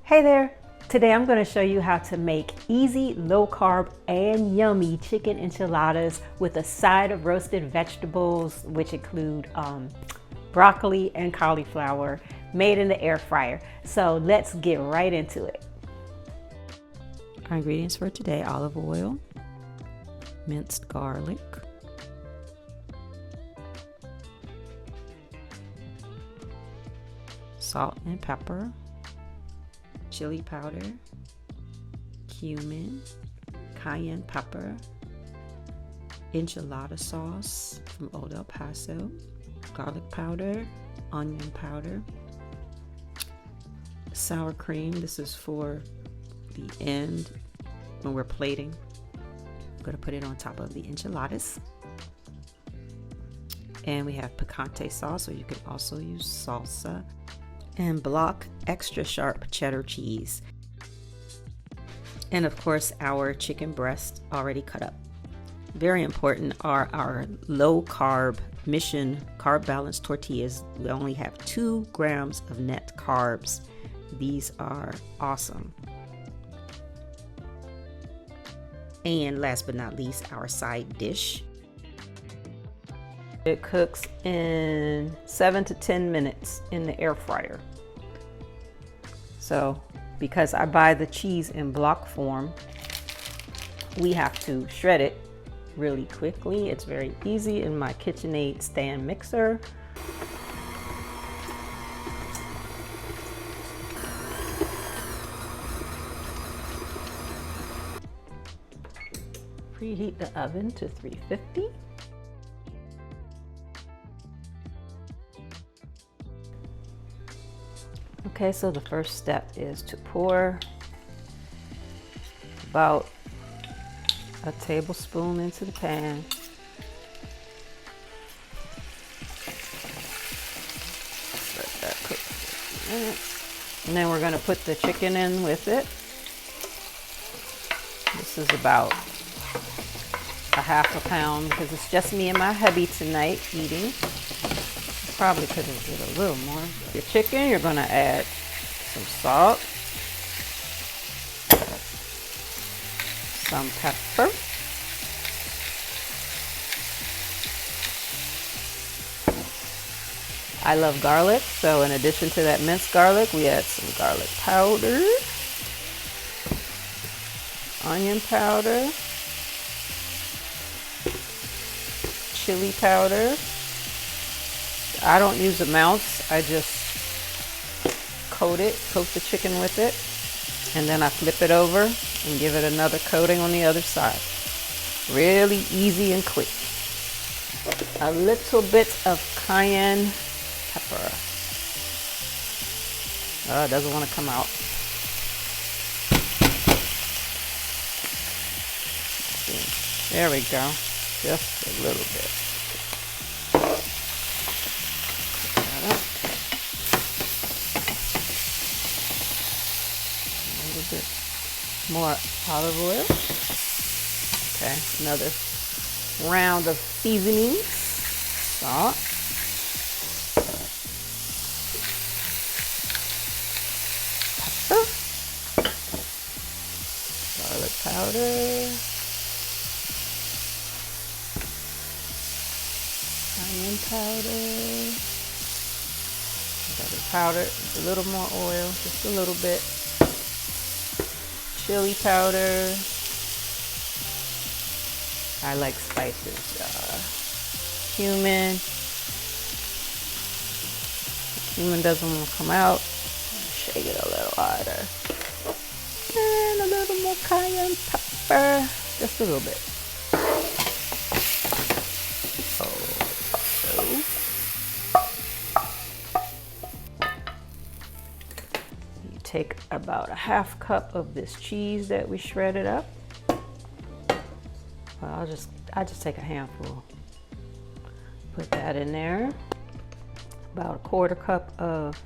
Hey there! Today I'm going to show you how to make easy, low carb, and yummy chicken enchiladas with a side of roasted vegetables, which include broccoli and cauliflower, made in the air fryer. So let's get right into it. Our ingredients for today: olive oil, minced garlic, salt and pepper, chili powder, cumin, cayenne pepper, enchilada sauce from Old El Paso, garlic powder, onion powder, sour cream. This is for the end when we're plating. I'm going to put it on top of the enchiladas. And we have picante sauce, or you can also use salsa, and block extra sharp cheddar cheese, and of course our chicken breast already cut up. Very important are our low carb Mission carb balanced tortillas. We only have 2 grams of net carbs. These are awesome. And last but not least, our side dish. It cooks in 7 to 10 minutes in the air fryer. So because I buy the cheese in block form, we have to shred it really quickly. It's very easy in my KitchenAid stand mixer. Preheat the oven to 350. Okay, so the first step is to pour about a tablespoon into the pan. Let that cook for a few minutes. And then we're going to put the chicken in with it. This is about a ½ pound because it's just me and my hubby tonight eating. Probably could have did a little more. Your chicken, you're going to add some salt, some pepper, I love garlic, so in addition to that minced garlic, we add some garlic powder, onion powder, chili powder. I don't use amounts, I just coat the chicken with it, and then I flip it over and give it another coating on the other side. Really easy and quick. A little bit of cayenne pepper. Oh, it doesn't want to come out. There we go, just a little bit. Bit more olive oil. Okay, another round of seasonings. Salt, pepper, garlic powder, onion powder, garlic powder, a little more oil, just a little bit. Chili powder. I like spices. Cumin. The cumin doesn't want to come out. Shake it a little harder. And a little more cayenne pepper. Just a little bit. Take about a ½ cup of this cheese that we shredded up. Well, I just take a handful. Put that in there. About a ¼ cup of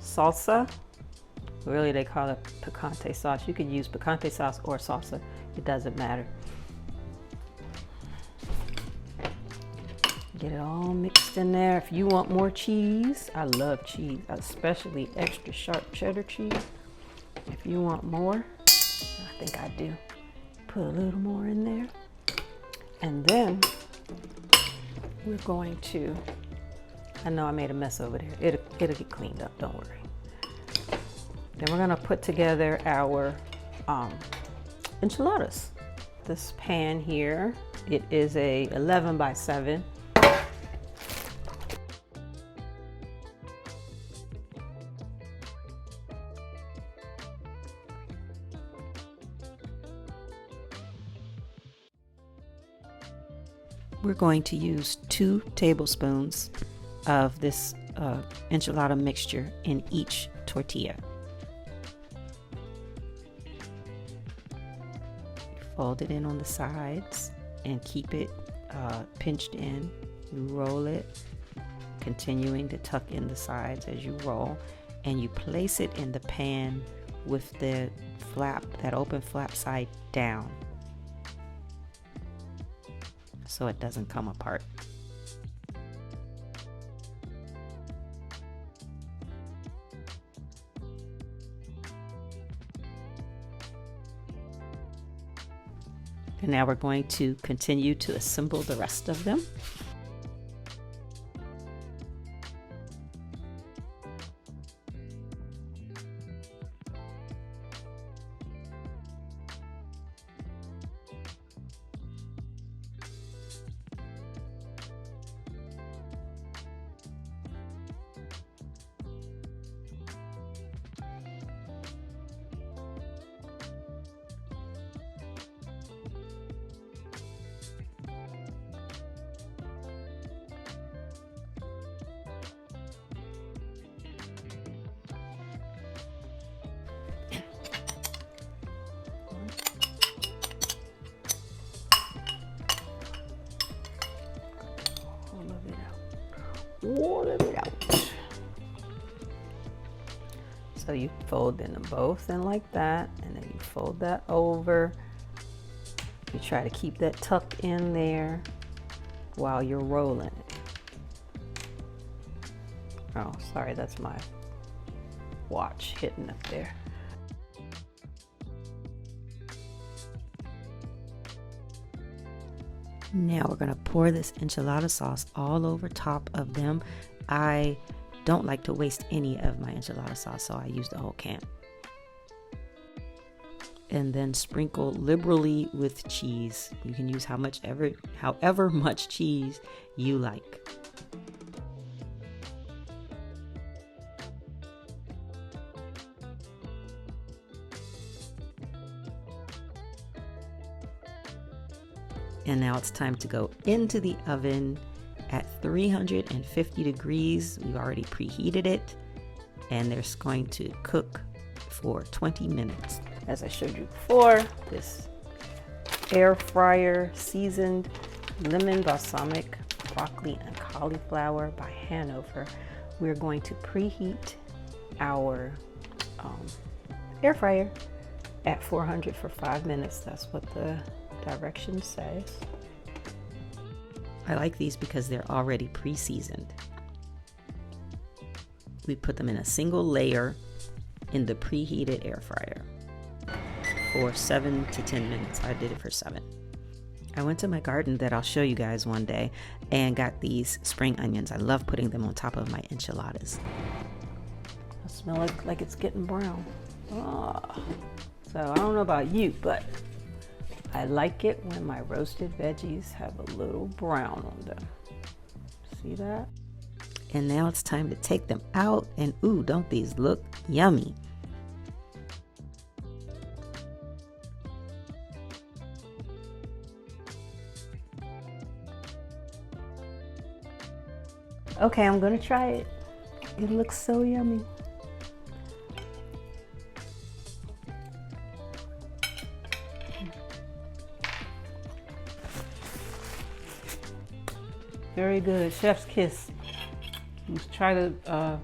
salsa. Really, they call it picante sauce. You could use picante sauce or salsa. It doesn't matter. Get it all mixed mixed in there. If you want more cheese, I love cheese, especially extra sharp cheddar cheese. If you want more, I think I do. Put a little more in there. And then we're going to, I know I made a mess over there. It'll get cleaned up, don't worry. Then we're gonna put together our enchiladas. This pan here, it is a 11 by 7. We're going to use 2 tablespoons of this enchilada mixture in each tortilla. Fold it in on the sides and keep it pinched in. You roll it, continuing to tuck in the sides as you roll, and you place it in the pan with the flap, that open flap side down, so it doesn't come apart. And now we're going to continue to assemble the rest of them. All of it out. So you fold them both in like that, and then you fold that over. You try to keep that tucked in there while you're rolling it. Oh, sorry, that's my watch hitting up there. Now we're gonna pour this enchilada sauce all over top of them. I don't like to waste any of my enchilada sauce, so I use the whole can. And then sprinkle liberally with cheese. You can use however much cheese you like. And now it's time to go into the oven at 350 degrees. We've already preheated it, and they're going to cook for 20 minutes. As I showed you before, this air fryer seasoned lemon balsamic broccoli and cauliflower by Hanover. We're going to preheat our air fryer at 400 for 5 minutes. That's what the direction says. I like these because they're already pre-seasoned. We put them in a single layer in the preheated air fryer for 7 to 10 minutes. I did it for 7. I went to my garden that I'll show you guys one day and got these spring onions. I love putting them on top of my enchiladas. I smell like it's getting brown. Oh. So I don't know about you, but I like it when my roasted veggies have a little brown on them. See that? And now it's time to take them out, and ooh, don't these look yummy? Okay, I'm gonna try it. It looks so yummy. Very good, chef's kiss. Let's try the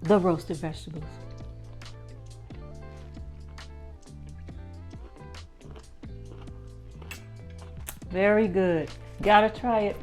roasted vegetables. Very good. Gotta try it.